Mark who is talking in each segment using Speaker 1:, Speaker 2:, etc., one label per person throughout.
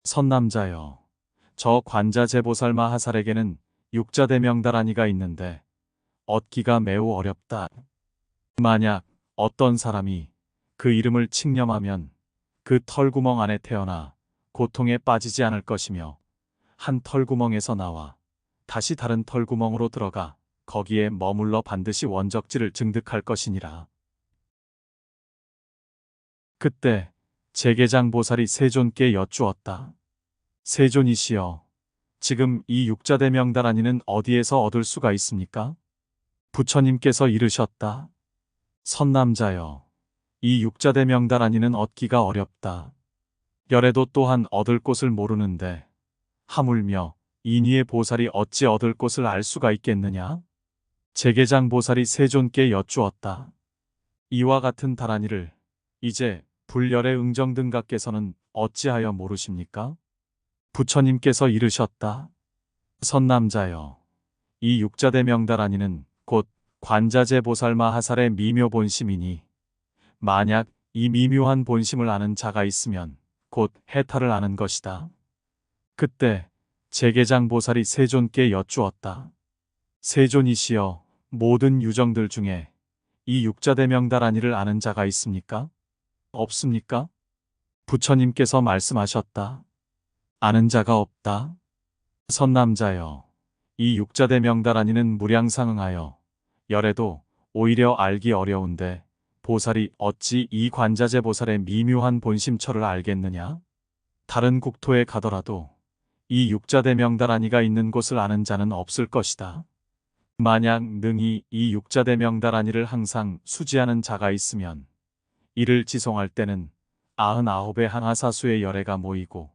Speaker 1: 선남자여, 저 관자재보살마 하살에게는 육자대명다라니가 있는데 얻기가 매우 어렵다. 만약 어떤 사람이 그 이름을 칙념하면 그 털구멍 안에 태어나 고통에 빠지지 않을 것이며 한 털구멍에서 나와 다시 다른 털구멍으로 들어가 거기에 머물러 반드시 원적지를 증득할 것이니라. 그때 제계장 보살이 세존께 여쭈었다. 세존이시여, 지금 이 육자대명다라니는 어디에서 얻을 수가 있습니까? 부처님께서 이르셨다. 선남자여, 이 육자대명다라니는 얻기가 어렵다. 열애도 또한 얻을 곳을 모르는데 하물며 인위의 보살이 어찌 얻을 곳을 알 수가 있겠느냐? 제계장 보살이 세존께 여쭈었다. 이와 같은 다라니를 이제 불열의 응정등각께서는 어찌하여 모르십니까? 부처님께서 이르셨다. 선남자여, 이 육자대명다라니는 곧 관자재 보살마 하살의 미묘 본심이니 만약 이 미묘한 본심을 아는 자가 있으면 곧 해탈을 아는 것이다. 그때 제계장 보살이 세존께 여쭈었다. 세존이시여, 모든 유정들 중에 이 육자대명다라니를 아는 자가 있습니까? 없습니까? 부처님께서 말씀하셨다. 아는 자가 없다. 선남자여, 이 육자대명다라니는 무량상응하여 열애도 오히려 알기 어려운데 보살이 어찌 이 관자재 보살의 미묘한 본심처를 알겠느냐? 다른 국토에 가더라도 이 육자대명다라니가 있는 곳을 아는 자는 없을 것이다. 만약 능히 이 육자대명다라니를 항상 수지하는 자가 있으면 이를 지송할 때는 99의 항아사수의 열애가 모이고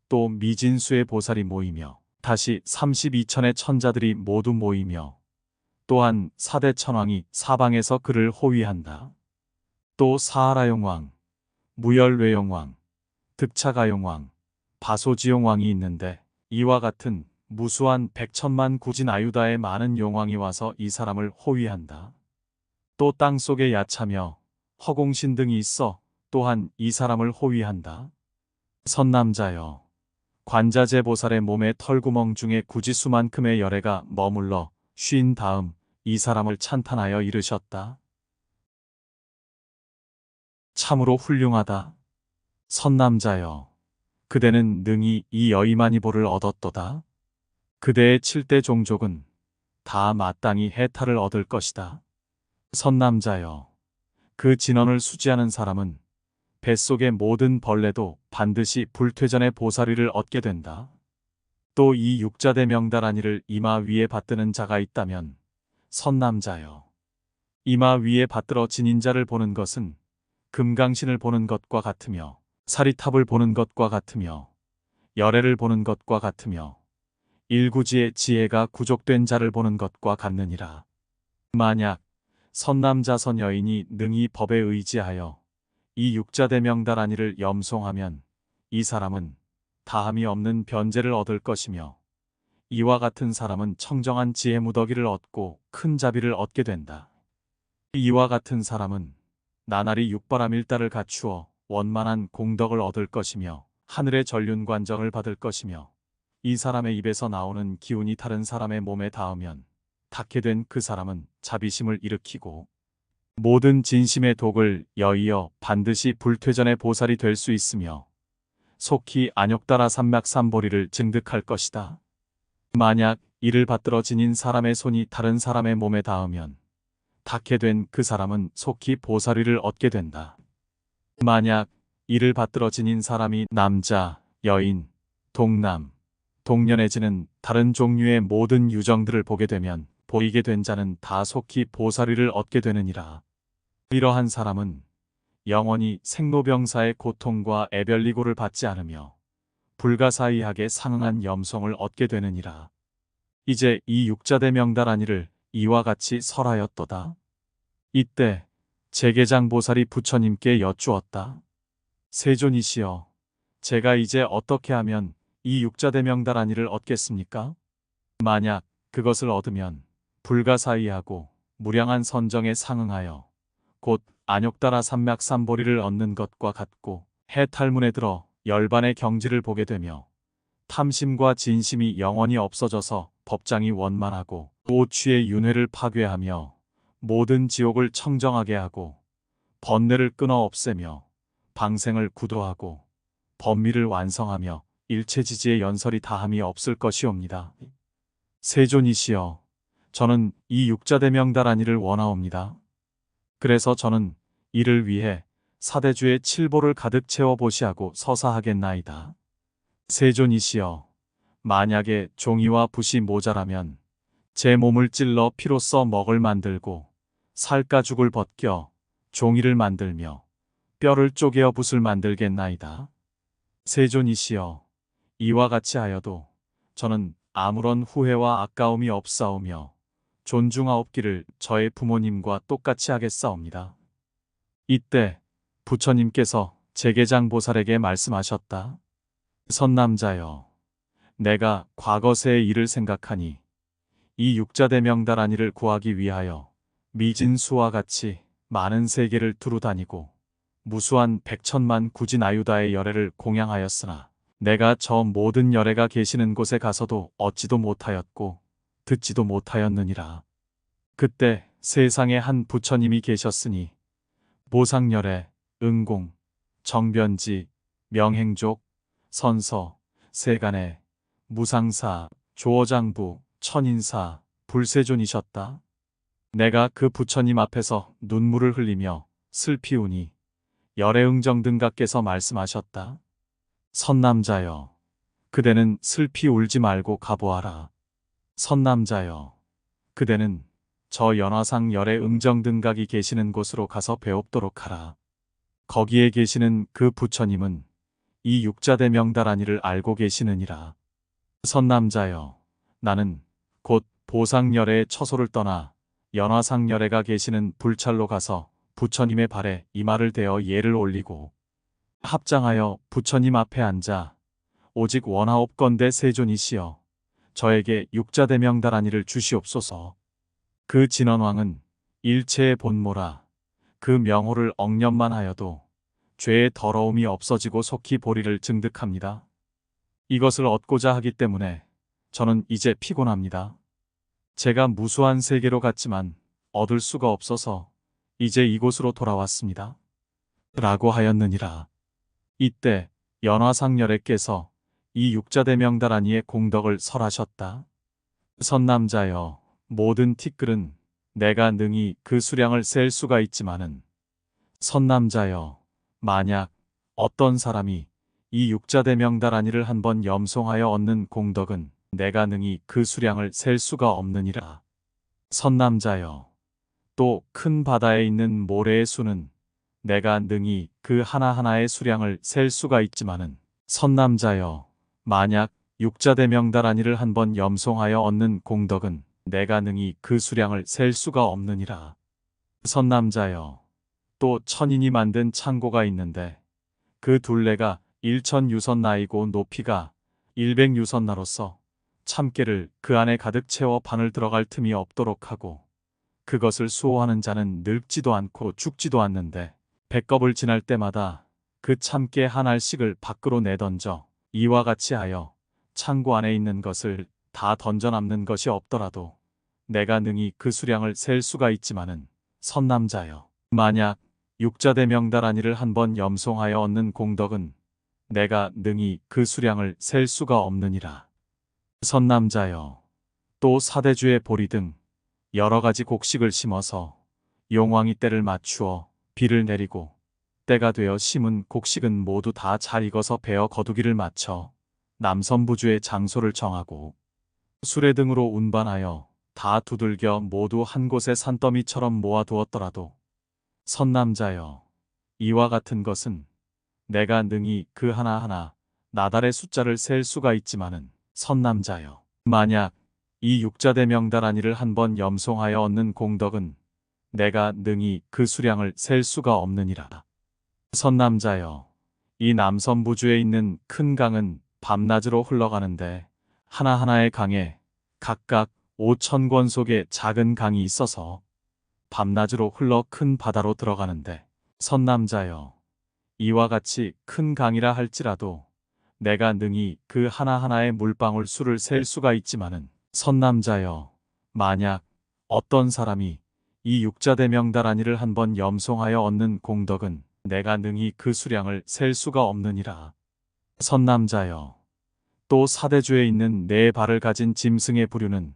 Speaker 1: 또 미진수의 보살이 모이며 다시 32천의 천자들이 모두 모이며 또한 4대 천왕이 사방에서 그를 호위한다. 또 사하라용왕, 무열외용왕, 득차가용왕, 바소지용왕이 있는데 이와 같은 무수한 백천만 구진 아유다의 많은 용왕이 와서 이 사람을 호위한다. 또 땅속에 야차며 허공신 등이 있어 또한 이 사람을 호위한다. 선남자여, 관자재 보살의 몸의 털구멍 중에 구지수만큼의 열애가 머물러 쉰 다음 이 사람을 찬탄하여 이르셨다. 참으로 훌륭하다. 선남자여, 그대는 능히 이 여이마니보를 얻었도다. 그대의 7대 종족은 다 마땅히 해탈을 얻을 것이다. 선남자여, 그 진언을 수지하는 사람은 뱃속의 모든 벌레도 반드시 불퇴전의 보살위를 얻게 된다. 또 이 육자대명다라니를 이마 위에 받드는 자가 있다면 선남자여, 이마 위에 받들어 지닌 자를 보는 것은 금강신을 보는 것과 같으며 사리탑을 보는 것과 같으며 열애를 보는 것과 같으며 일구지의 지혜가 구족된 자를 보는 것과 같느니라. 만약 선남자선 여인이 능히 법에 의지하여 이 육자대명다라니를 염송하면 이 사람은 다함이 없는 변제를 얻을 것이며 이와 같은 사람은 청정한 지혜 무더기를 얻고 큰 자비를 얻게 된다. 이와 같은 사람은 나날이 육바람일다를 갖추어 원만한 공덕을 얻을 것이며 하늘의 전륜관정을 받을 것이며 이 사람의 입에서 나오는 기운이 다른 사람의 몸에 닿으면 닿게 된 그 사람은 자비심을 일으키고 모든 진심의 독을 여의어 반드시 불퇴전의 보살이 될 수 있으며 속히 안욕따라 삼맥삼보리를 증득할 것이다. 만약 이를 받들어 지닌 사람의 손이 다른 사람의 몸에 닿으면 닿게 된 그 사람은 속히 보살위를 얻게 된다. 만약 이를 받들어 지닌 사람이 남자, 여인, 동남, 동년해지는 다른 종류의 모든 유정들을 보게 되면 보이게 된 자는 다 속히 보살위를 얻게 되느니라. 이러한 사람은 영원히 생로병사의 고통과 애별리고를 받지 않으며 불가사의하게 상응한 염송을 얻게 되느니라. 이제 이 육자대명다라니를 이와 같이 설하였도다. 이때 제계장 보살이 부처님께 여쭈었다. 세존이시여, 제가 이제 어떻게 하면 이 육자대명다라니를 얻겠습니까? 만약 그것을 얻으면 불가사의하고 무량한 선정에 상응하여 곧 안욕따라 삼맥삼보리를 얻는 것과 같고 해탈문에 들어 열반의 경지를 보게 되며 탐심과 진심이 영원히 없어져서 법장이 원만하고 오취의 윤회를 파괴하며 모든 지옥을 청정하게 하고 번뇌를 끊어 없애며 방생을 구도하고 법미를 완성하며 일체지지의 연설이 다함이 없을 것이옵니다. 세존이시여, 저는 이 육자대명다란이를 원하옵니다. 그래서 저는 이를 위해 사대주의 칠보를 가득 채워 보시하고 서사하겠나이다. 세존이시여, 만약에 종이와 붓이 모자라면 제 몸을 찔러 피로써 먹을 만들고 살가죽을 벗겨 종이를 만들며 뼈를 쪼개어 붓을 만들겠나이다. 세존이시여, 이와 같이 하여도 저는 아무런 후회와 아까움이 없사오며 존중하옵기를 저의 부모님과 똑같이 하겠사옵니다. 이때 부처님께서 제계장보살에게 말씀하셨다. 선남자여, 내가 과거세의 일을 생각하니 이 육자대명다란이를 구하기 위하여 미진수와 같이 많은 세계를 두루 다니고 무수한 백천만 구진아유다의 열애를 공양하였으나 내가 저 모든 열애가 계시는 곳에 가서도 얻지도 못하였고 듣지도 못하였느니라. 그때 세상에 한 부처님이 계셨으니 보상열애, 응공, 정변지, 명행족, 선서, 세간의, 무상사, 조어장부, 천인사, 불세존이셨다. 내가 그 부처님 앞에서 눈물을 흘리며 슬피 우니 열애응정 등각께서 말씀하셨다. 선남자여, 그대는 슬피 울지 말고 가보아라. 선남자여, 그대는 저 연화상 열애응정 등각이 계시는 곳으로 가서 배웁도록 하라. 거기에 계시는 그 부처님은 이 육자대명다란이를 알고 계시느니라. 선남자여, 나는 곧 보상열애의 처소를 떠나 연화상열애가 계시는 불찰로 가서 부처님의 발에 이마를 대어 예를 올리고 합장하여 부처님 앞에 앉아 오직 원하옵건대 세존이시여, 저에게 육자대명다란이를 주시옵소서. 그 진원왕은 일체의 본모라. 그 명호를 억념만 하여도 죄의 더러움이 없어지고 속히 보리를 증득합니다. 이것을 얻고자 하기 때문에 저는 이제 피곤합니다. 제가 무수한 세계로 갔지만 얻을 수가 없어서 이제 이곳으로 돌아왔습니다. 라고 하였느니라. 이때 연화상열애께서 이 육자대명다란이의 공덕을 설하셨다. 선남자여, 모든 티끌은 내가 능히 그 수량을 셀 수가 있지만은 선남자여, 만약 어떤 사람이 이 육자대명다란이를 한번 염송하여 얻는 공덕은 내가 능히 그 수량을 셀 수가 없느니라. 선남자여, 또 큰 바다에 있는 모래의 수는 내가 능히 그 하나하나의 수량을 셀 수가 있지만은 선남자여, 만약 육자대명다란이를 한번 염송하여 얻는 공덕은 내가 능히 그 수량을 셀 수가 없느니라. 선남자여, 또 천인이 만든 창고가 있는데 그 둘레가 1000유선나이고 높이가 100유선나로서 참깨를 그 안에 가득 채워 바늘 들어갈 틈이 없도록 하고 그것을 수호하는 자는 늙지도 않고 죽지도 않는데 배껍을 지날 때마다 그 참깨 한 알씩을 밖으로 내던져 이와 같이 하여 창고 안에 있는 것을 다 던져 남는 것이 없더라도 내가 능히 그 수량을 셀 수가 있지만은 선남자여, 만약 육자대명다란이를 한번 염송하여 얻는 공덕은 내가 능히 그 수량을 셀 수가 없느니라. 선남자여, 또 사대주의 보리 등 여러 가지 곡식을 심어서 용왕이 때를 맞추어 비를 내리고 때가 되어 심은 곡식은 모두 다 잘 익어서 베어 거두기를 맞춰 남선부주의 장소를 정하고 수레 등으로 운반하여 다 두들겨 모두 한 곳에 산더미처럼 모아두었더라도 선남자여, 이와 같은 것은 내가 능히 그 하나하나 나달의 숫자를 셀 수가 있지만은 선남자여, 만약 이 육자대명다란이를 한번 염송하여 얻는 공덕은 내가 능히 그 수량을 셀 수가 없느니라. 선남자여, 이 남선부주에 있는 큰 강은 밤낮으로 흘러가는데 하나하나의 강에 각각 5000권 속에 작은 강이 있어서 밤낮으로 흘러 큰 바다로 들어가는데 선남자여, 이와 같이 큰 강이라 할지라도 내가 능히 그 하나하나의 물방울 수를 셀 수가 있지만은 선남자여, 만약 어떤 사람이 이 육자대명다란이를 한번 염송하여 얻는 공덕은 내가 능히 그 수량을 셀 수가 없느니라. 선남자여, 또 사대주에 있는 네 발을 가진 짐승의 부류는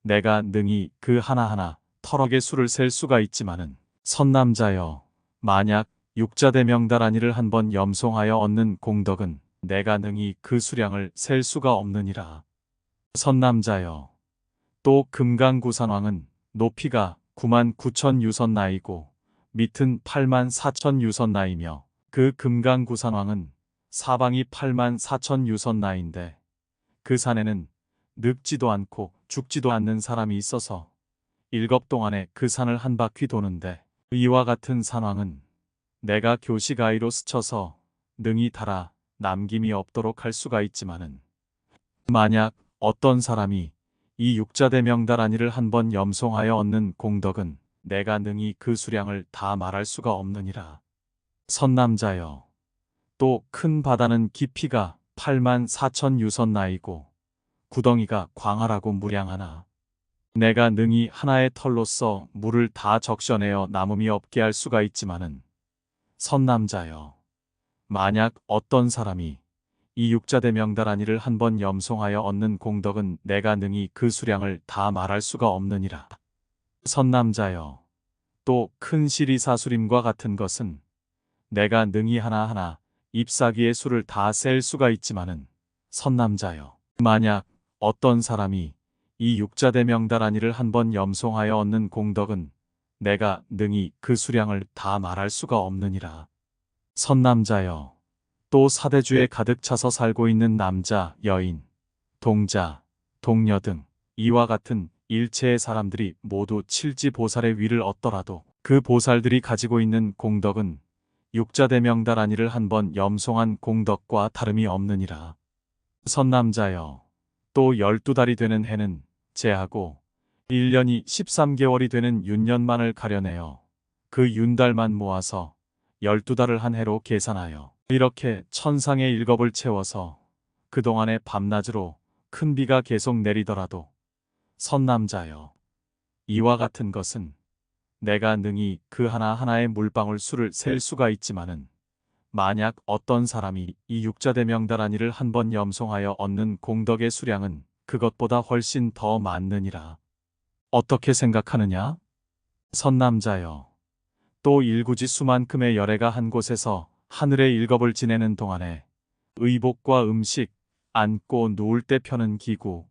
Speaker 1: 내가 능히 그 하나하나 터럭의 수를 셀 수가 있지만은 선남자여, 만약 육자대명다란이를 한번 염송하여 얻는 공덕은 내가 능히 그 수량을 셀 수가 없느니라. 선남자여, 또 금강구산왕은 높이가 9만 9천 유선나이고 밑은 8만 4천 유선나이며 그 금강구산왕은 사방이 8만 4천 유선나인데 그 산에는 늙지도 않고 죽지도 않는 사람이 있어서 7 동안에 그 산을 한 바퀴 도는데 이와 같은 산왕은 내가 교시가이로 스쳐서 능히 달아 남김이 없도록 할 수가 있지만은 만약 어떤 사람이 이 육자대명다란이를 한번 염송하여 얻는 공덕은 내가 능히 그 수량을 다 말할 수가 없느니라. 선남자여, 또 큰 바다는 깊이가 8만 4천 유선나이고 구덩이가 광활하고 무량하나 내가 능히 하나의 털로써 물을 다 적셔내어 남음이 없게 할 수가 있지만은 선남자여, 만약 어떤 사람이 이 육자대명다란이를 한번 염송하여 얻는 공덕은 내가 능히 그 수량을 다 말할 수가 없느니라. 선남자여, 또 큰 시리사수림과 같은 것은 내가 능히 하나하나 잎사귀의 수를 다 셀 수가 있지만은 선남자여, 만약 어떤 사람이 이 육자대명다란이를 한번 염송하여 얻는 공덕은 내가 능히 그 수량을 다 말할 수가 없느니라. 선남자여, 또 사대주에 가득 차서 살고 있는 남자, 여인, 동자, 동녀 등 이와 같은 일체의 사람들이 모두 칠지보살의 위를 얻더라도 그 보살들이 가지고 있는 공덕은 육자대명다란이를 한번 염송한 공덕과 다름이 없느니라. 선남자여, 또 12달이 되는 해는 제하고 1년이 13개월이 되는 윤년만을 가려내어 그 윤달만 모아서 12달을 한 해로 계산하여 이렇게 천상의 일겁을 채워서 그동안의 밤낮으로 큰 비가 계속 내리더라도 선남자여, 이와 같은 것은 내가 능히 그 하나하나의 물방울 수를 셀 수가 있지만은 만약 어떤 사람이 이 육자대명다란이를 한번 염송하여 얻는 공덕의 수량은 그것보다 훨씬 더 많느니라. 어떻게 생각하느냐? 선남자여, 또 일구지 수만큼의 열애가 한 곳에서 하늘의 일겁을 지내는 동안에 의복과 음식, 앉고 누울 때 펴는 기구,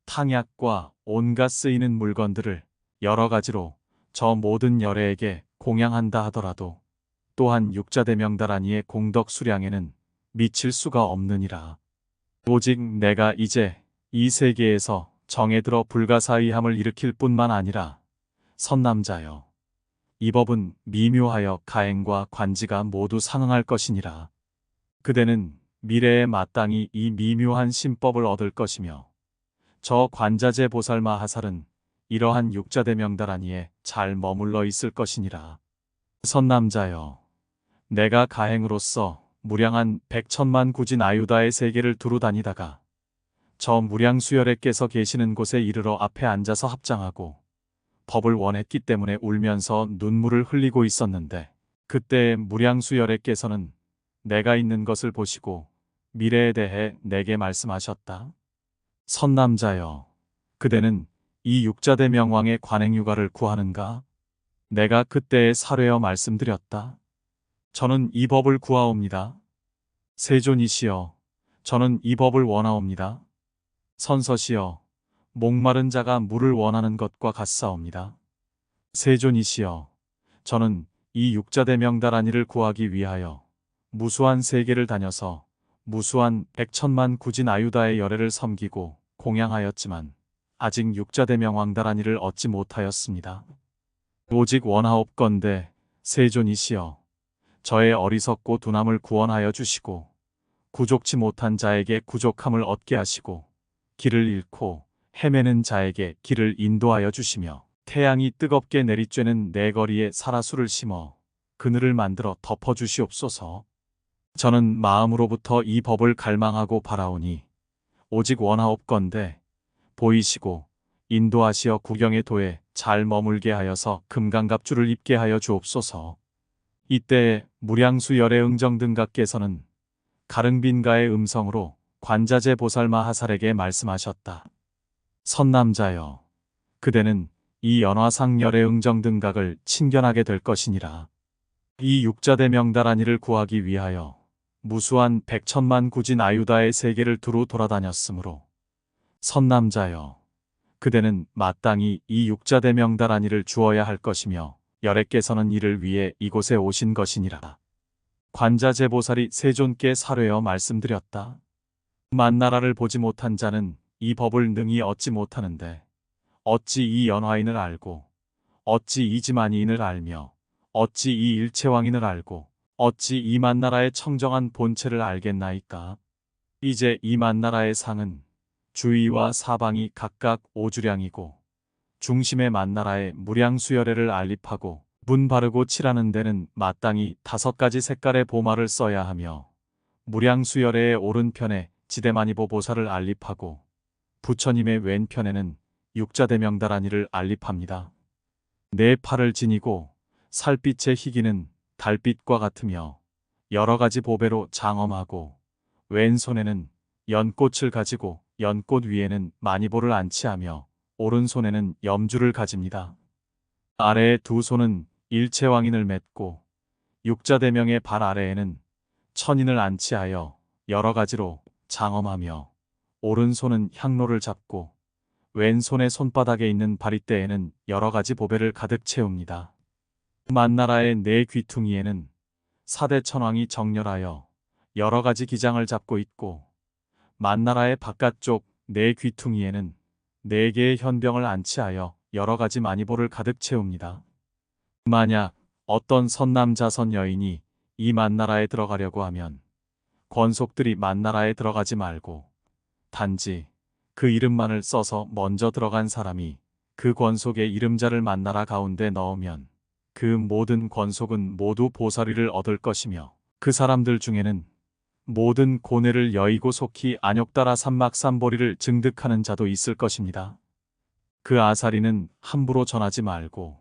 Speaker 1: 탕약과 온갖 쓰이는 물건들을 여러 가지로 저 모든 열애에게 공양한다 하더라도 또한 육자대명다란이의 공덕 수량에는 미칠 수가 없느니라. 오직 내가 이제 이 세계에서 정에 들어 불가사의함을 일으킬 뿐만 아니라 선남자여, 이 법은 미묘하여 가행과 관지가 모두 상응할 것이니라. 그대는 미래에 마땅히 이 미묘한 신법을 얻을 것이며 저 관자재 보살 마하살은 이러한 육자대명다란이에 잘 머물러 있을 것이니라. 선남자여, 내가 가행으로서 무량한 100천만 구진 아유다의 세계를 두루 다니다가 저 무량수열애께서 계시는 곳에 이르러 앞에 앉아서 합장하고 법을 원했기 때문에 울면서 눈물을 흘리고 있었는데 그때 무량수열애께서는 내가 있는 것을 보시고 미래에 대해 내게 말씀하셨다. 선남자여, 그대는 이 육자대명왕의 관행유가를 구하는가? 내가 그때에 사뢰어 말씀드렸다. 저는 이 법을 구하옵니다. 세존이시여, 저는 이 법을 원하옵니다. 선서시여, 목마른 자가 물을 원하는 것과 같사옵니다. 세존이시여, 저는 이 육자대명다란이를 구하기 위하여 무수한 세계를 다녀서 무수한 100천만 구진 아유다의 열애를 섬기고 공양하였지만 아직 육자대명왕다란이를 얻지 못하였습니다. 오직 원하옵건대 세존이시여, 저의 어리석고 둔함을 구원하여 주시고 구족치 못한 자에게 구족함을 얻게 하시고 길을 잃고 헤매는 자에게 길을 인도하여 주시며 태양이 뜨겁게 내리쬐는 내 거리에 사라수를 심어 그늘을 만들어 덮어주시옵소서. 저는 마음으로부터 이 법을 갈망하고 바라오니 오직 원하옵건대 보이시고 인도하시어 구경의 도에 잘 머물게 하여서 금강갑주를 입게 하여 주옵소서. 이때에 무량수 열의 응정등각께서는 가릉빈가의 음성으로 관자재 보살마 하살에게 말씀하셨다. 선남자여, 그대는 이 연화상 열의 응정등각을 친견하게 될 것이니라. 이 육자대 명다란이를 구하기 위하여 무수한 백천만 구진 아유다의 세계를 두루 돌아다녔으므로 선남자여, 그대는 마땅히 이 육자대 명다란이를 주어야 할 것이며 열애께서는 이를 위해 이곳에 오신 것이니라. 관자재보살이 세존께 사뢰어 말씀드렸다. 만나라를 보지 못한 자는 이 법을 능히 얻지 못하는데 어찌 이 연화인을 알고 어찌 이 지만이인을 알며 어찌 이 일체왕인을 알고 어찌 이 만나라의 청정한 본체를 알겠나이까. 이제 이 만나라의 상은 주위와 사방이 각각 5주량이고 중심의 만나라의 무량수열애를 알립하고 문 바르고 칠하는 데는 마땅히 5가지 색깔의 보마를 써야 하며 무량수열애의 오른편에 지대마니보 보살을 알립하고 부처님의 왼편에는 육자대명다란이를 알립합니다. 네 팔을 지니고 살빛의 희기는 달빛과 같으며 여러 가지 보배로 장엄하고 왼손에는 연꽃을 가지고 연꽃 위에는 마니보를 안치하며 오른손에는 염주를 가집니다. 아래의 두 손은 일체왕인을 맺고 육자대명의 발 아래에는 천인을 안치하여 여러 가지로 장엄하며 오른손은 향로를 잡고 왼손의 손바닥에 있는 바리떼에는 여러 가지 보배를 가득 채웁니다. 만나라의 네 귀퉁이에는 사대천왕이 정렬하여 여러 가지 기장을 잡고 있고 만나라의 바깥쪽 네 귀퉁이에는 4개의 현병을 안치하여 여러 가지 마니보를 가득 채웁니다. 만약 어떤 선남자선 여인이 이 만나라에 들어가려고 하면 권속들이 만나라에 들어가지 말고 단지 그 이름만을 써서 먼저 들어간 사람이 그 권속의 이름자를 만나라 가운데 넣으면 그 모든 권속은 모두 보살이를 얻을 것이며 그 사람들 중에는 모든 고뇌를 여의고 속히 안욕따라 삼막삼보리를 증득하는 자도 있을 것입니다. 그 아사리는 함부로 전하지 말고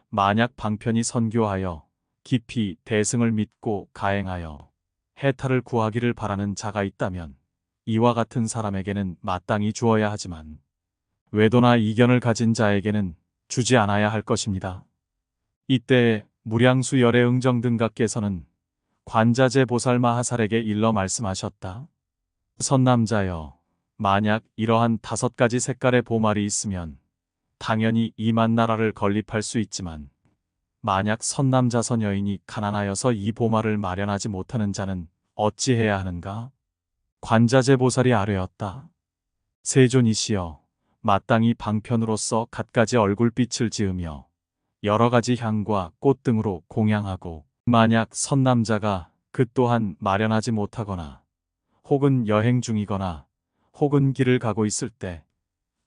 Speaker 1: 만약 방편히 선교하여 깊이 대승을 믿고 가행하여 해탈을 구하기를 바라는 자가 있다면 이와 같은 사람에게는 마땅히 주어야 하지만 외도나 이견을 가진 자에게는 주지 않아야 할 것입니다. 이때 무량수 열의 응정등각께서는 관자재 보살마 하살에게 일러 말씀하셨다. 선남자여, 만약 이러한 5가지 색깔의 보말이 있으면 당연히 이 만나라를 건립할 수 있지만 만약 선남자선 여인이 가난하여서 이 보말을 마련하지 못하는 자는 어찌해야 하는가? 관자재 보살이 아뢰었다. 세존이시여, 마땅히 방편으로서 갖가지 얼굴빛을 지으며 여러 가지 향과 꽃 등으로 공양하고 만약 선남자가 그 또한 마련하지 못하거나 혹은 여행 중이거나 혹은 길을 가고 있을 때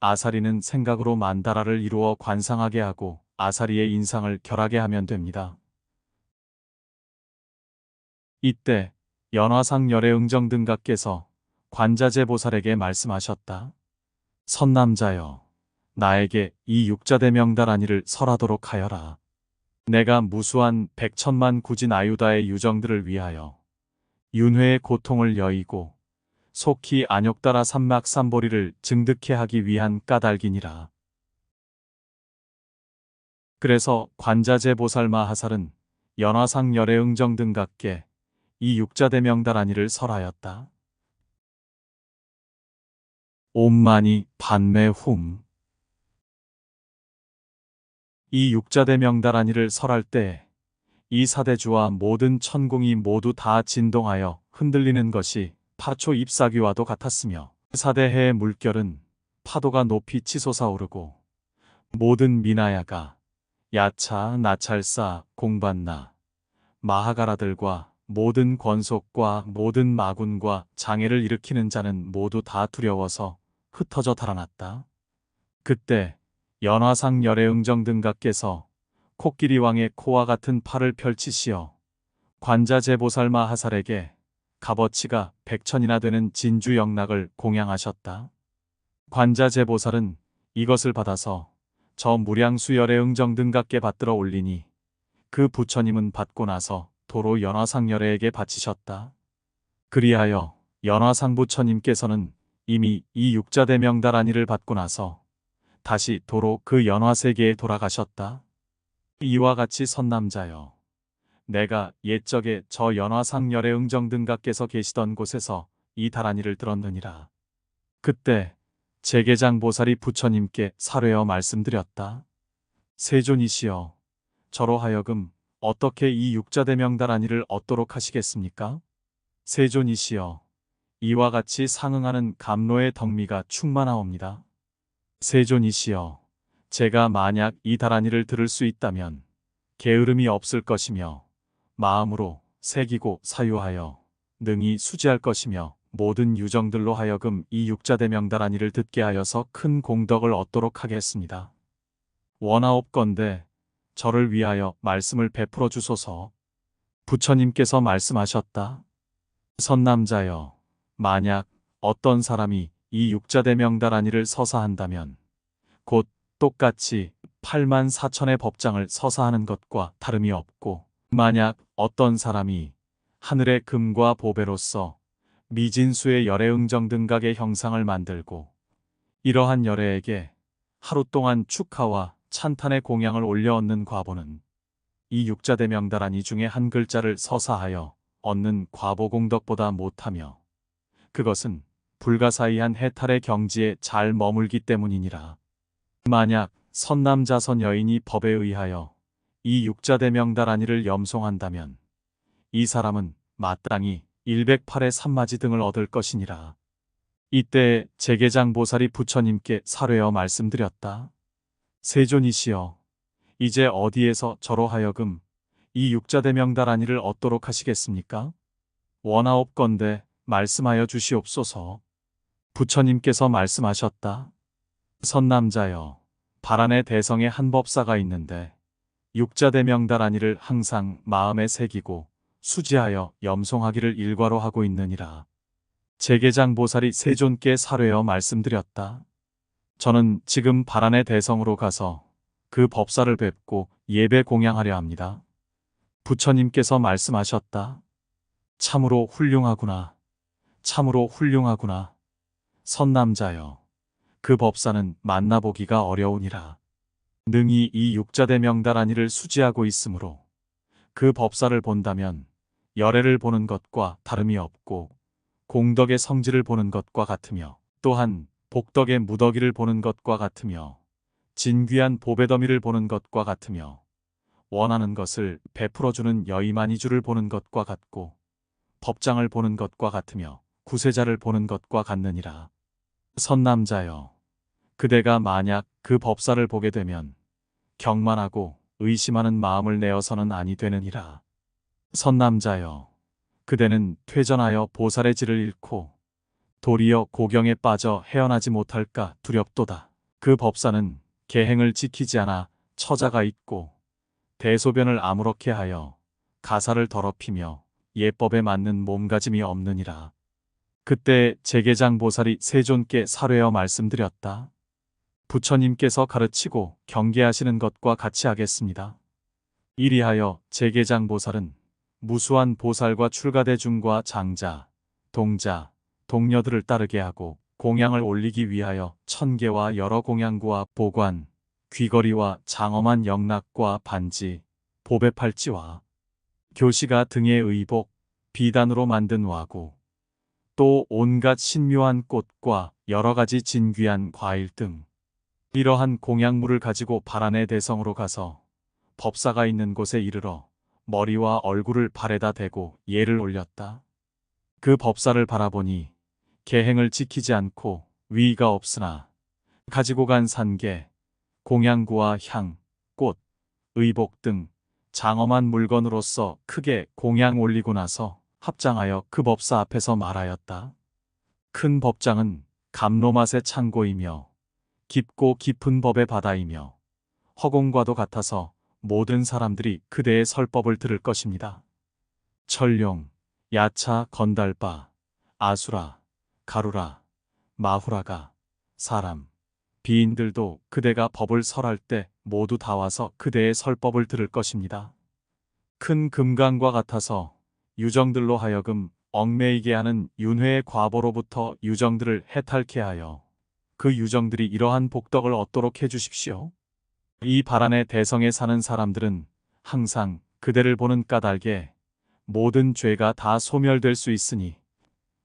Speaker 1: 아사리는 생각으로 만다라를 이루어 관상하게 하고 아사리의 인상을 결하게 하면 됩니다. 이때 연화상 열의 응정등각께서 관자재 보살에게 말씀하셨다. 선남자여, 나에게 이 육자대명다란이를 설하도록 하여라. 내가 무수한 백천만 구진 아유다의 유정들을 위하여 윤회의 고통을 여의고 속히 안욕따라 삼막삼보리를 증득해 하기 위한 까닭이니라. 그래서 관자재 보살마 하살은 연화상 열의 응정등각께 이 육자대명다란이를 설하였다. 옴마니 반매 훔. 이 육자대명다란이를 설할 때 이 사대주와 모든 천궁이 모두 다 진동하여 흔들리는 것이 파초 잎사귀와도 같았으며 사대해의 물결은 파도가 높이 치솟아오르고 모든 미나야가 야차, 나찰사, 공반나, 마하가라들과 모든 권속과 모든 마군과 장애를 일으키는 자는 모두 다 두려워서 흩어져 달아났다. 그때 연화상 열의 응정등각께서 코끼리왕의 코와 같은 팔을 펼치시어 관자재보살 마하살에게 값어치가 100천이나 되는 진주 영락을 공양하셨다. 관자재보살은 이것을 받아서 저 무량수 열애응정 등각께 받들어 올리니 그 부처님은 받고 나서 도로 연화상열애에게 바치셨다. 그리하여 연화상 부처님께서는 이미 이 육자대명다란이를 받고 나서 다시 도로 그 연화세계에 돌아가셨다. 이와 같이 선남자여, 내가 옛적에 저 연화상 열애응정 등각께서 계시던 곳에서 이 다란이를 들었느니라. 그때 제계장 보살이 부처님께 사례어 말씀드렸다. 세존이시여, 저로 하여금 어떻게 이 육자대명다란이를 얻도록 하시겠습니까? 세존이시여, 이와 같이 상응하는 감로의 덕미가 충만하옵니다. 세존이시여, 제가 만약 이 다란이를 들을 수 있다면 게으름이 없을 것이며 마음으로 새기고 사유하여 능히 수지할 것이며 모든 유정들로 하여금 이 육자대명다란이를 듣게 하여서 큰 공덕을 얻도록 하겠습니다. 원하옵건대 저를 위하여 말씀을 베풀어 주소서. 부처님께서 말씀하셨다. 선남자여, 만약 어떤 사람이 이 육자대명다란이를 서사한다면 곧 똑같이 8만 4천의 법장을 서사하는 것과 다름이 없고, 만약 어떤 사람이 하늘의 금과 보배로서 미진수의 열애응정 등각의 형상을 만들고 이러한 열애에게 하루 동안 축하와 찬탄의 공양을 올려 얻는 과보는 이 육자대명다란이 중에 한 글자를 서사하여 얻는 과보공덕보다 못하며 그것은 불가사의한 해탈의 경지에 잘 머물기 때문이니라. 만약 선남자선 여인이 법에 의하여 이 육자대명다란이를 염송한다면 이 사람은 마땅히 108의 산마지 등을 얻을 것이니라. 이때 제계장 보살이 부처님께 사례어 말씀드렸다. 세존이시여, 이제 어디에서 저로 하여금 이 육자대명다란이를 얻도록 하시겠습니까? 원하옵건대 말씀하여 주시옵소서. 부처님께서 말씀하셨다. 선남자여, 바란의 대성에 한 법사가 있는데 육자대명다란이를 항상 마음에 새기고 수지하여 염송하기를 일과로 하고 있느니라. 제계장 보살이 세존께 사례어 말씀드렸다. 저는 지금 바란의 대성으로 가서 그 법사를 뵙고 예배 공양하려 합니다. 부처님께서 말씀하셨다. 참으로 훌륭하구나. 참으로 훌륭하구나. 선남자여, 그 법사는 만나보기가 어려우니라. 능히 이 육자대명다란이를 수지하고 있으므로 그 법사를 본다면 열애를 보는 것과 다름이 없고 공덕의 성질을 보는 것과 같으며 또한 복덕의 무더기를 보는 것과 같으며 진귀한 보배더미를 보는 것과 같으며 원하는 것을 베풀어주는 여의만이주를 보는 것과 같고 법장을 보는 것과 같으며 구세자를 보는 것과 같느니라. 선남자여, 그대가 만약 그 법사를 보게 되면 경만하고 의심하는 마음을 내어서는 아니 되느니라. 선남자여, 그대는 퇴전하여 보살의 질을 잃고 도리어 고경에 빠져 헤어나지 못할까 두렵도다. 그 법사는 계행을 지키지 않아 처자가 있고 대소변을 아무렇게 하여 가사를 더럽히며 예법에 맞는 몸가짐이 없느니라. 그때 제계장 보살이 세존께 사례어 말씀드렸다. 부처님께서 가르치고 경계하시는 것과 같이 하겠습니다. 이리하여 제계장 보살은 무수한 보살과 출가대중과 장자, 동자, 동녀들을 따르게 하고 공양을 올리기 위하여 천개와 여러 공양구와 보관, 귀걸이와 장엄한 영락과 반지, 보배팔찌와 교시가 등의 의복, 비단으로 만든 와구, 또 온갖 신묘한 꽃과 여러 가지 진귀한 과일 등 이러한 공양물을 가지고 바란의 대성으로 가서 법사가 있는 곳에 이르러 머리와 얼굴을 발에다 대고 예를 올렸다. 그 법사를 바라보니 계행을 지키지 않고 위의가 없으나 가지고 간 산계, 공양구와 향, 꽃, 의복 등 장엄한 물건으로서 크게 공양 올리고 나서 합장하여 그 법사 앞에서 말하였다. 큰 법장은 감로맛의 창고이며 깊고 깊은 법의 바다이며 허공과도 같아서 모든 사람들이 그대의 설법을 들을 것입니다. 천룡, 야차, 건달바, 아수라, 가루라, 마후라가, 사람, 비인들도 그대가 법을 설할 때 모두 다 와서 그대의 설법을 들을 것입니다. 큰 금강과 같아서 유정들로 하여금 얽매이게 하는 윤회의 과보로부터 유정들을 해탈케 하여 그 유정들이 이러한 복덕을 얻도록 해주십시오. 이 바란의 대성에 사는 사람들은 항상 그대를 보는 까닭에 모든 죄가 다 소멸될 수 있으니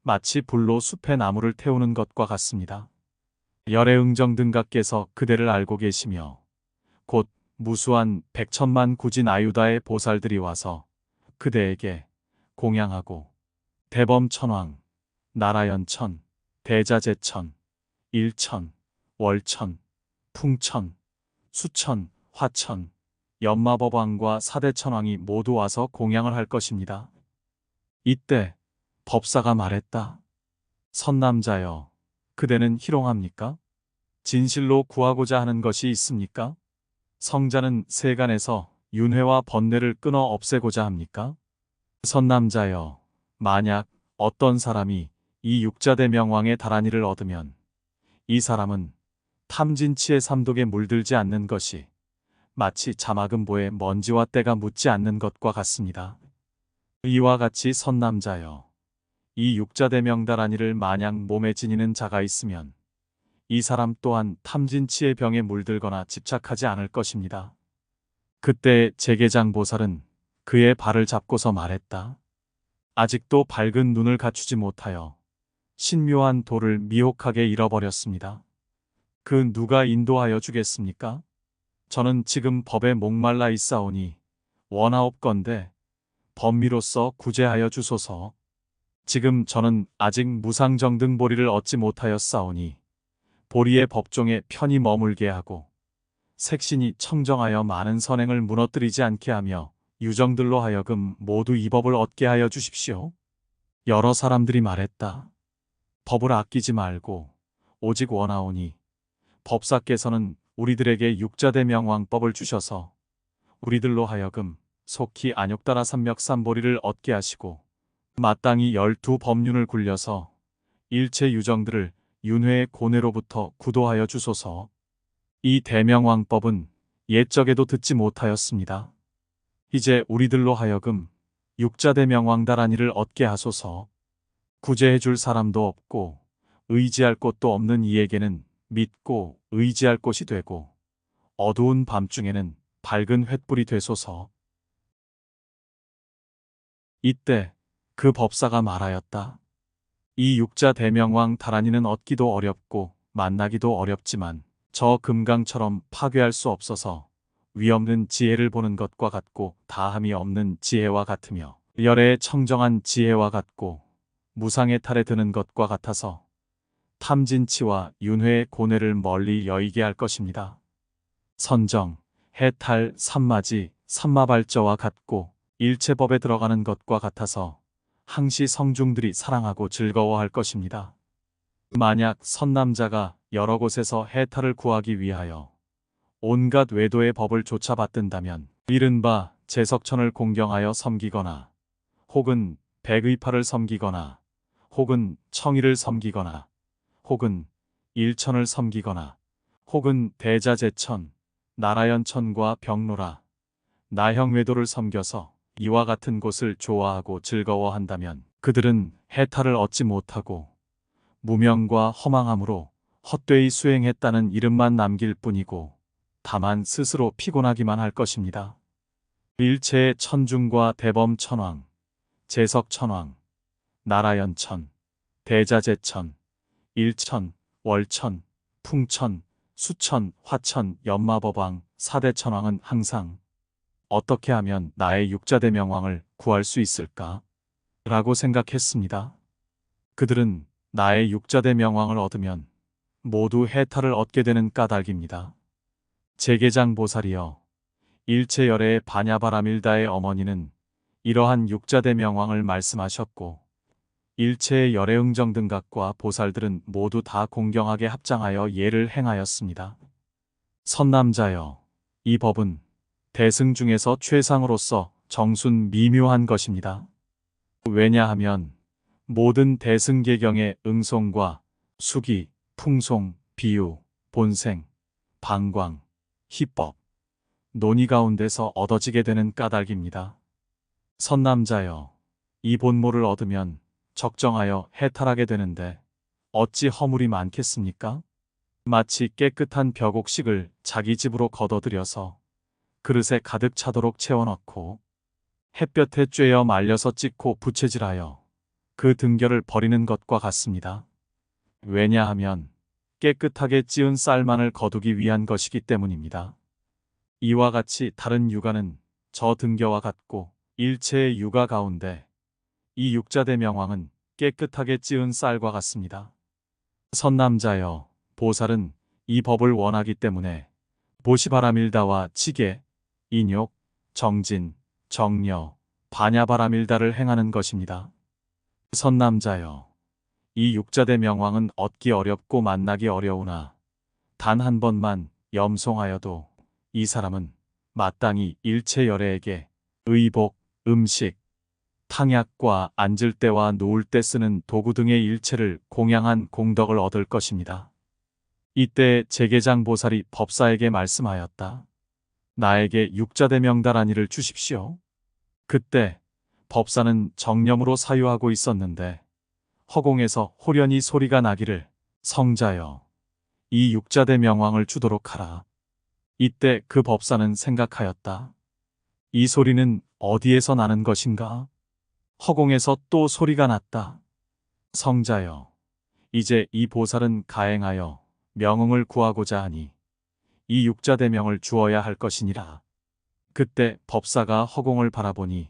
Speaker 1: 마치 불로 숲의 나무를 태우는 것과 같습니다. 열애응정 등각께서 그대를 알고 계시며 곧 무수한 백천만 구진 아유다의 보살들이 와서 그대에게 공양하고 대범천왕, 나라연천, 대자재천, 일천, 월천, 풍천, 수천, 화천, 연마법왕과 사대천왕이 모두 와서 공양을 할 것입니다. 이때 법사가 말했다. 선남자여, 그대는 희롱합니까? 진실로 구하고자 하는 것이 있습니까? 성자는 세간에서 윤회와 번뇌를 끊어 없애고자 합니까? 선남자여, 만약 어떤 사람이 이 육자대명왕의 다란이를 얻으면 이 사람은 탐진치의 삼독에 물들지 않는 것이 마치 자막은보에 먼지와 때가 묻지 않는 것과 같습니다. 이와 같이 선남자여, 이 육자대명 다란이를 마냥 몸에 지니는 자가 있으면 이 사람 또한 탐진치의 병에 물들거나 집착하지 않을 것입니다. 그때 제계장 보살은 그의 발을 잡고서 말했다. 아직도 밝은 눈을 갖추지 못하여 신묘한 도를 미혹하게 잃어버렸습니다. 그 누가 인도하여 주겠습니까? 저는 지금 법에 목말라 있사오니 원하옵건대 법미로써 구제하여 주소서. 지금 저는 아직 무상정등보리를 얻지 못하였사오니 보리의 법종에 편히 머물게 하고 색신이 청정하여 많은 선행을 무너뜨리지 않게 하며 유정들로 하여금 모두 이 법을 얻게 하여 주십시오. 여러 사람들이 말했다. 법을 아끼지 말고 오직 원하오니 법사께서는 우리들에게 육자대명왕법을 주셔서 우리들로 하여금 속히 안욕따라 삼맥삼보리를 얻게 하시고 마땅히 12법륜을 굴려서 일체 유정들을 윤회의 고뇌로부터 구도하여 주소서. 이 대명왕법은 옛적에도 듣지 못하였습니다. 이제 우리들로 하여금 육자대명왕 다란이를 얻게 하소서. 구제해 줄 사람도 없고 의지할 곳도 없는 이에게는 믿고 의지할 곳이 되고 어두운 밤중에는 밝은 횃불이 되소서. 이때 그 법사가 말하였다. 이 육자대명왕 다란이는 얻기도 어렵고 만나기도 어렵지만 저 금강처럼 파괴할 수 없어서 위없는 지혜를 보는 것과 같고 다함이 없는 지혜와 같으며 열애의 청정한 지혜와 같고 무상의 탈에 드는 것과 같아서 탐진치와 윤회의 고뇌를 멀리 여의게 할 것입니다. 선정, 해탈, 삼마지, 삼마발저와 같고 일체법에 들어가는 것과 같아서 항시 성중들이 사랑하고 즐거워할 것입니다. 만약 선남자가 여러 곳에서 해탈을 구하기 위하여 온갖 외도의 법을 좇아받든다면 이른바 제석천을 공경하여 섬기거나 혹은 백의파를 섬기거나 혹은 청의를 섬기거나 혹은 일천을 섬기거나 혹은 대자재천, 나라연천과 병로라, 나형외도를 섬겨서 이와 같은 곳을 좋아하고 즐거워한다면 그들은 해탈을 얻지 못하고 무명과 허망함으로 헛되이 수행했다는 이름만 남길 뿐이고 다만 스스로 피곤하기만 할 것입니다. 일체의 천중과 대범천왕, 제석천왕, 나라연천, 대자재천, 일천, 월천, 풍천, 수천, 화천, 연마법왕, 사대천왕은 항상 어떻게 하면 나의 육자대명왕을 구할 수 있을까? 라고 생각했습니다. 그들은 나의 육자대명왕을 얻으면 모두 해탈을 얻게 되는 까닭입니다. 제계장 보살이여, 일체열애의 바냐바라밀다의 어머니는 이러한 육자대명왕을 말씀하셨고 일체의 열애응정 등각과 보살들은 모두 다 공경하게 합장하여 예를 행하였습니다. 선남자여, 이 법은 대승 중에서 최상으로서 정순 미묘한 것입니다. 왜냐하면 모든 대승계경의 응송과 수기, 풍송, 비유, 본생, 방광, 희법, 논의 가운데서 얻어지게 되는 까닭입니다. 선남자여, 이 본모를 얻으면 적정하여 해탈하게 되는데 어찌 허물이 많겠습니까? 마치 깨끗한 벽옥식을 자기 집으로 걷어들여서 그릇에 가득 차도록 채워넣고 햇볕에 쬐어 말려서 찍고 부채질하여 그 등결을 버리는 것과 같습니다. 왜냐하면 깨끗하게 찌은 쌀만을 거두기 위한 것이기 때문입니다. 이와 같이 다른 육아는 저 등겨와 같고 일체의 육아 가운데 이 육자대명왕은 깨끗하게 찌은 쌀과 같습니다. 선남자여, 보살은 이 법을 원하기 때문에 보시바라밀다와 치계, 인욕, 정진, 정려, 반야바라밀다를 행하는 것입니다. 선남자여, 이 육자대명왕은 얻기 어렵고 만나기 어려우나 단 한 번만 염송하여도 이 사람은 마땅히 일체 열애에게 의복, 음식, 탕약과 앉을 때와 누울 때 쓰는 도구 등의 일체를 공양한 공덕을 얻을 것입니다. 이때 제계장 보살이 법사에게 말씀하였다. 나에게 육자대명다라니를 주십시오. 그때 법사는 정념으로 사유하고 있었는데 허공에서 호련히 소리가 나기를 성자여, 이 육자대명왕을 주도록 하라. 이때 그 법사는 생각하였다. 이 소리는 어디에서 나는 것인가? 허공에서 또 소리가 났다. 성자여, 이제 이 보살은 가행하여 명응을 구하고자 하니 이 육자대명을 주어야 할 것이니라. 그때 법사가 허공을 바라보니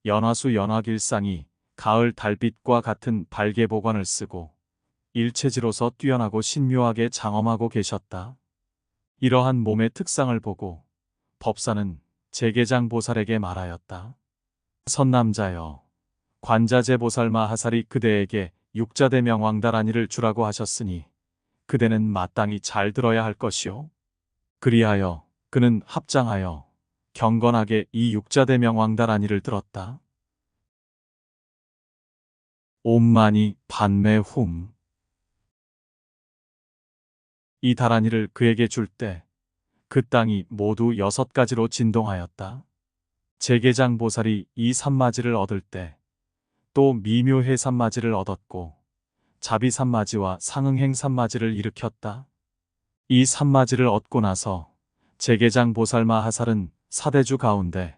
Speaker 1: 연화수 연화길상이 가을 달빛과 같은 발개보관을 쓰고 일체지로서 뛰어나고 신묘하게 장엄하고 계셨다. 이러한 몸의 특상을 보고 법사는 제계장 보살에게 말하였다. 선남자여, 관자재 보살 마하살이 그대에게 육자대명왕다라니를 주라고 하셨으니 그대는 마땅히 잘 들어야 할 것이요. 그리하여 그는 합장하여 경건하게 이 육자대명왕다라니를 들었다. 옴마니 반매 훔. 이 다라니를 그에게 줄 때 그 땅이 모두 6가지로 진동하였다. 제계장 보살이 이 산마지를 얻을 때 또 미묘해 산마지를 얻었고 자비 산마지와 상응행 산마지를 일으켰다. 이 산마지를 얻고 나서 제계장 보살 마하살은 사대주 가운데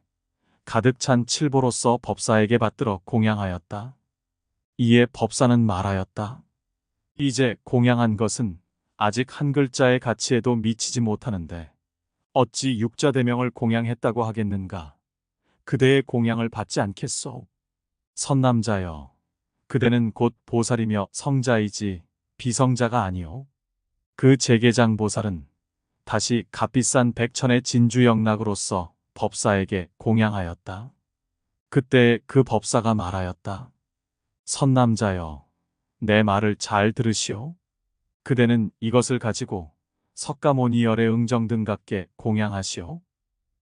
Speaker 1: 가득 찬 칠보로서 법사에게 받들어 공양하였다. 이에 법사는 말하였다. 이제 공양한 것은 아직 한 글자의 가치에도 미치지 못하는데 어찌 육자대명을 공양했다고 하겠는가? 그대의 공양을 받지 않겠소? 선남자여, 그대는 곧 보살이며 성자이지 비성자가 아니오. 그 제계장 보살은 다시 값비싼 백천의 진주영락으로서 법사에게 공양하였다. 그때 그 법사가 말하였다. 선남자여, 내 말을 잘 들으시오. 그대는 이것을 가지고 석가모니 열의 응정등각께 공양하시오.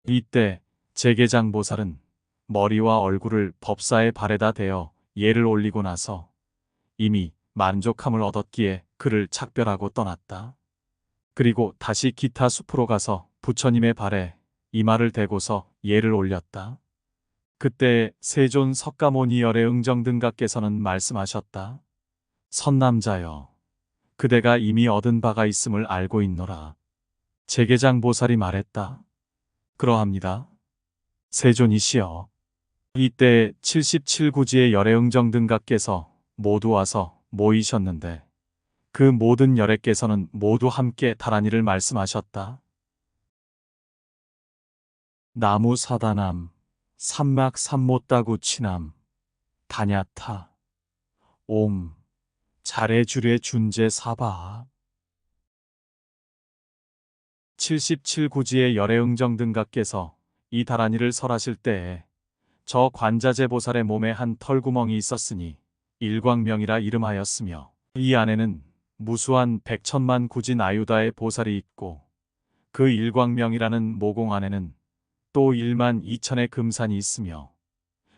Speaker 1: 이때 제계장 보살은 머리와 얼굴을 법사의 발에다 대어 예를 올리고 나서 이미 만족함을 얻었기에 그를 작별하고 떠났다. 그리고 다시 기타 숲으로 가서 부처님의 발에 이마를 대고서 예를 올렸다. 그때 세존 석가모니 열의 응정등각께서는 말씀하셨다. 선남자여, 그대가 이미 얻은 바가 있음을 알고 있노라. 제계장 보살이 말했다. 그러합니다. 세존이시여. 이때 77구지의 열의 응정등각께서 모두 와서 모이셨는데 그 모든 열애께서는 모두 함께 다라니를 말씀하셨다. 나무 사다남, 삼막 삼모따구 치남, 다냐타, 옴, 자레주례 준제 사바. 77구지의 열의 응정등각께서 이 다라니를 설하실 때에 저 관자재 보살의 몸에 한 털구멍이 있었으니 일광명이라 이름하였으며 이 안에는 무수한 백천만 구진 아유다의 보살이 있고 그 일광명이라는 모공 안에는 또 1만 2천의 금산이 있으며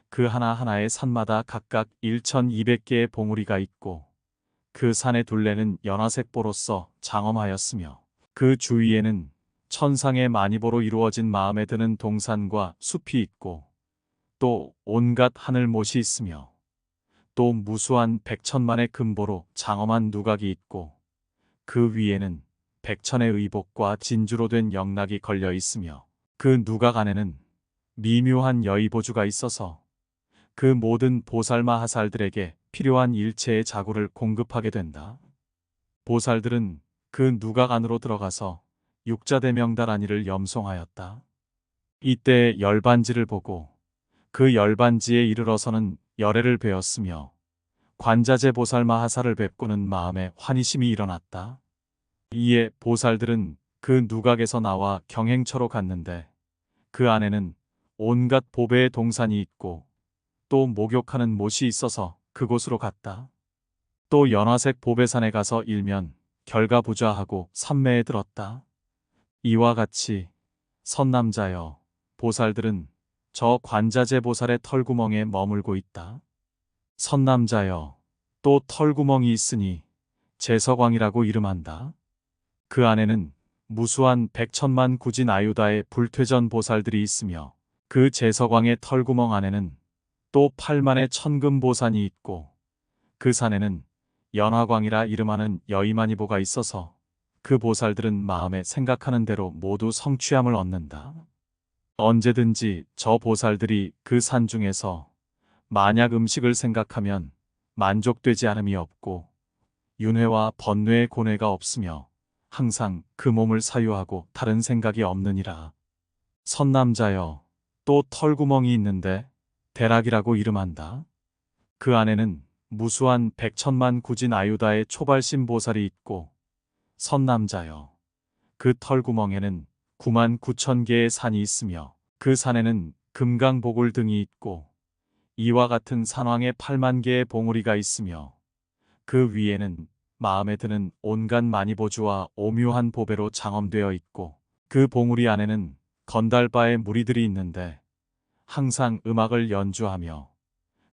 Speaker 1: 그 하나하나의 산마다 각각 1,200개의 봉우리가 있고 그 산의 둘레는 연화색보로써 장엄하였으며 그 주위에는 천상의 만이보로 이루어진 마음에 드는 동산과 숲이 있고 또 온갖 하늘못이 있으며 또 무수한 백천만의 금보로 장엄한 누각이 있고 그 위에는 백천의 의복과 진주로 된 영락이 걸려 있으며 그 누각 안에는 미묘한 여의보주가 있어서 그 모든 보살마하살들에게 필요한 일체의 자구를 공급하게 된다. 보살들은 그 누각 안으로 들어가서 육자대명다란이를 염송하였다. 이때 열반지를 보고 그 열반지에 이르러서는 열애를 배웠으며 관자재 보살마하살을 뵙고는 마음에 환희심이 일어났다. 이에 보살들은 그 누각에서 나와 경행처로 갔는데 그 안에는 온갖 보배의 동산이 있고 또 목욕하는 못이 있어서 그곳으로 갔다. 또 연화색 보배산에 가서 일면 결가부좌하고 삼매에 들었다. 이와 같이 선남자여 보살들은 저 관자재 보살의 털구멍에 머물고 있다. 선남자여 또 털구멍이 있으니 제서광이라고 이름한다. 그 안에는 무수한 백천만 구진 아유다의 불퇴전 보살들이 있으며 그 제서광의 털구멍 안에는 또 8만의 천금보산이 있고 그 산에는 연화광이라 이름하는 여의만이보가 있어서 그 보살들은 마음에 생각하는 대로 모두 성취함을 얻는다. 언제든지 저 보살들이 그 산 중에서 만약 음식을 생각하면 만족되지 않음이 없고 윤회와 번뇌의 고뇌가 없으며 항상 그 몸을 사유하고 다른 생각이 없느니라. 선남자여 또 털구멍이 있는데 대락이라고 이름한다. 그 안에는 무수한 백천만 구진 아유다의 초발심 보살이 있고 선남자여 그 털구멍에는 9만 9천 개의 산이 있으며 그 산에는 금강보굴 등이 있고 이와 같은 산왕의 8만 개의 봉우리가 있으며 그 위에는 마음에 드는 온갖 만이보주와 오묘한 보배로 장엄되어 있고 그 봉우리 안에는 건달바의 무리들이 있는데 항상 음악을 연주하며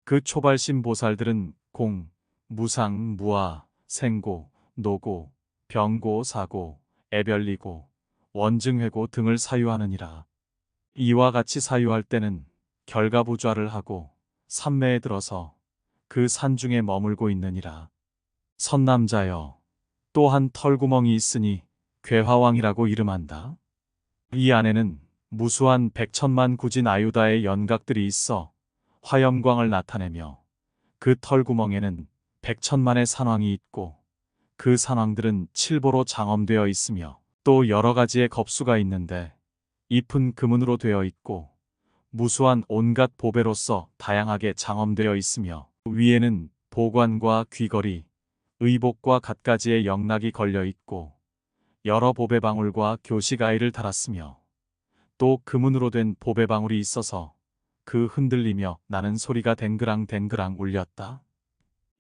Speaker 1: 그 초발심 보살들은 공, 무상, 무아, 생고, 노고, 병고, 사고, 애별리고, 원증회고 등을 사유하느니라. 이와 같이 사유할 때는 결가부좌를 하고 삼매에 들어서 그 산중에 머물고 있느니라. 선남자여 또한 털구멍이 있으니 괴화왕이라고 이름한다. 이 안에는 무수한 백천만 구진 아유다의 연각들이 있어 화염광을 나타내며 그 털구멍에는 백천만의 산왕이 있고 그 산왕들은 칠보로 장엄되어 있으며 또 여러 가지의 겁수가 있는데 잎은 금은으로 되어 있고 무수한 온갖 보배로서 다양하게 장엄되어 있으며 위에는 보관과 귀걸이, 의복과 갖가지의 영락이 걸려 있고 여러 보배방울과 교식아이를 달았으며 또 금은으로 된 보배방울이 있어서 그 흔들리며 나는 소리가 댕그랑댕그랑 울렸다.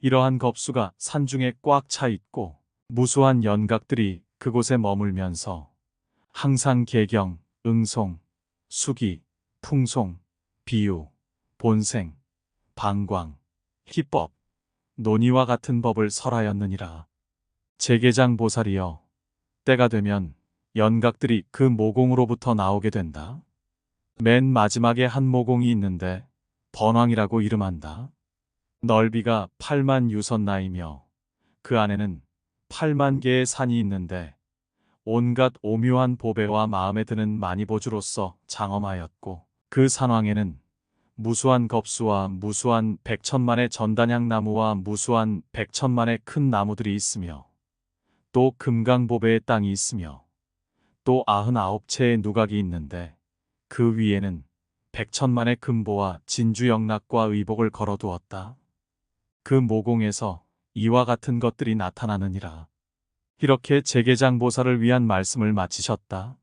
Speaker 1: 이러한 겁수가 산중에 꽉 차 있고 무수한 연각들이 그곳에 머물면서 항상 계경, 응송, 수기, 풍송, 비유, 본생, 방광, 희법, 논의와 같은 법을 설하였느니라. 제계장 보살이여 때가 되면 연각들이 그 모공으로부터 나오게 된다. 맨 마지막에 한 모공이 있는데 번왕이라고 이름한다. 넓이가 8만 유선나이며 그 안에는 8만 개의 산이 있는데 온갖 오묘한 보배와 마음에 드는 만이보주로서 장엄하였고 그 산왕에는 무수한 겁수와 무수한 백천만의 전단향나무와 무수한 백천만의 큰 나무들이 있으며 또 금강보배의 땅이 있으며 또 99채의 누각이 있는데 그 위에는 백천만의 금보와 진주영락과 의복을 걸어두었다. 그 모공에서 이와 같은 것들이 나타나느니라. 이렇게 제계장 보살을 위한 말씀을 마치셨다.